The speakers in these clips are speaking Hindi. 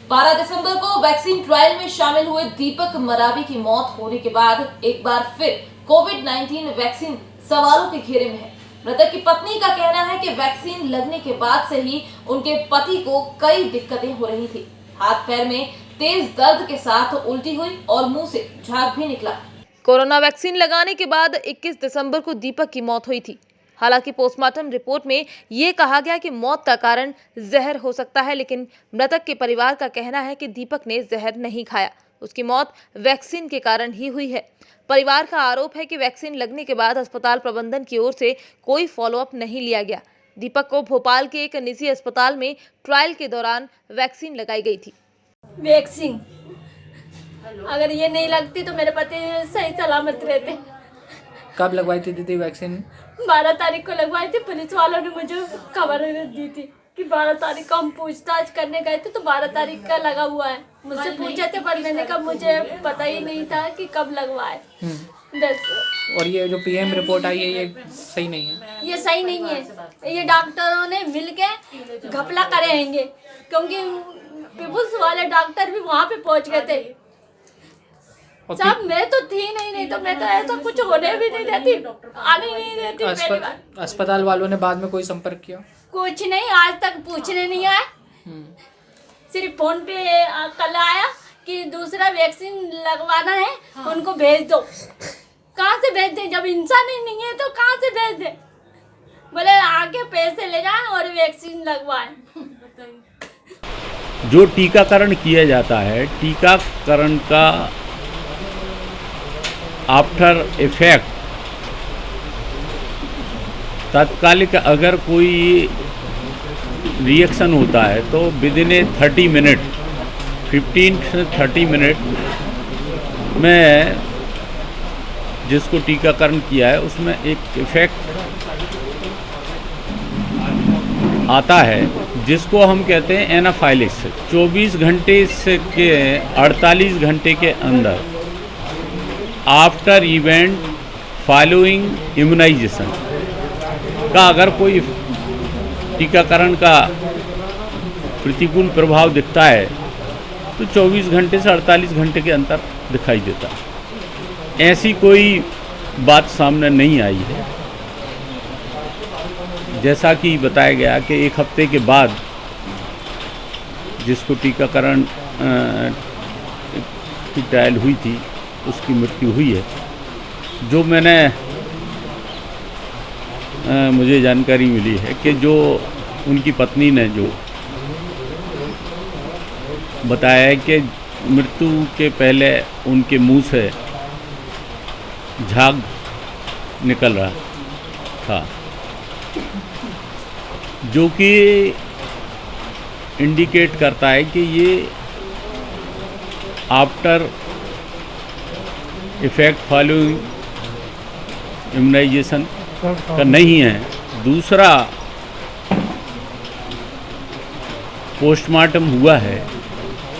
12 दिसंबर को वैक्सीन ट्रायल में शामिल हुए दीपक मरावी की मौत होने के बाद एक बार फिर कोविड-19 वैक्सीन सवालों के घेरे में है। मृतक की पत्नी का कहना है कि वैक्सीन लगने के बाद से ही उनके पति को कई दिक्कतें हो रही थी। हाथ पैर में तेज दर्द के साथ उल्टी हुई और मुंह से झाग भी निकला। कोरोना वैक्सीन लगाने के बाद 21 दिसंबर को दीपक की मौत हुई थी। हालांकि पोस्टमार्टम रिपोर्ट में ये कहा गया कि मौत का कारण जहर हो सकता है, लेकिन मृतक के परिवार का कहना है कि दीपक ने जहर नहीं खाया, उसकी मौत वैक्सीन के कारण ही हुई है। परिवार का आरोप है कि वैक्सीन लगने के बाद अस्पताल प्रबंधन की ओर से कोई फॉलोअप नहीं लिया गया। दीपक को भोपाल के एक निजी अस्पताल में ट्रायल के दौरान वैक्सीन लगाई गई थी। वैक्सीन अगर ये नहीं लगती तो मेरे पति सही सलामत रहते। कब लगवाई थी दीदी वैक्सीन? 12 तारीख को लगवाई थी। पुलिस वालों ने मुझे खबर दी थी कि 12 तारीख को हम पूछताछ करने गए थे तो 12 तारीख का लगा हुआ है। मुझसे पूछे थे पर मैंने कहा मुझे पता ही नहीं था कि कब लगवाए। और ये जो पीएम रिपोर्ट आई है ये सही नहीं है? ये सही नहीं है। ये डॉक्टरों ने मिलके घपला करे हैंगे, क्योंकि पीपुल्स वाले डॉक्टर भी वहाँ पे पहुँच गए थे। साहब मैं तो थी नहीं तो मैं तो ऐसा कुछ होने भी नहीं देती, आने नहीं देती। पहली बार अस्पताल वालों ने बाद में कोई संपर्क किया? कुछ नहीं, आज तक पूछने नहीं आए। सिर्फ फोन पे कल आया कि दूसरा वैक्सीन लगवाना है, उनको भेज दो। कहाँ से भेज दे? जब इंसान ही नहीं है तो कहाँ से भेज दे? बोले आके पैसे ले जाए और वैक्सीन लगवाएं। जो टीकाकरण किया जाता है, टीकाकरण का आफ्टर इफेक्ट तात्कालिक अगर कोई रिएक्शन होता है तो विदिन 30 मिनट 15 से 30 मिनट में जिसको टीकाकरण किया है उसमें एक इफेक्ट आता है जिसको हम कहते हैं एनाफाइलिस। 24 घंटे से के 48 घंटे के अंदर आफ्टर इवेंट फॉलोइंग इम्यूनाइजेशन का अगर कोई टीकाकरण का प्रतिकूल प्रभाव दिखता है तो 24 घंटे से 48 घंटे के अंदर दिखाई देता है। ऐसी कोई बात सामने नहीं आई है। जैसा कि बताया गया कि एक हफ्ते के बाद जिसको टीकाकरण की ट्रायल हुई थी उसकी मृत्यु हुई है। जो मुझे जानकारी मिली है कि जो उनकी पत्नी ने जो बताया है कि मृत्यु के पहले उनके मुंह से झाग निकल रहा था, जो कि इंडिकेट करता है कि ये आफ्टर इफेक्ट फॉलोइंग इम्यूनाइजेशन का नहीं है। दूसरा पोस्टमार्टम हुआ है।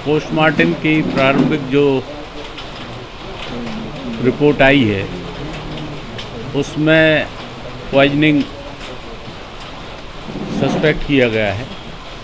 पोस्टमार्टम की प्रारंभिक जो रिपोर्ट आई है उसमें पॉइजनिंग सस्पेक्ट किया गया है।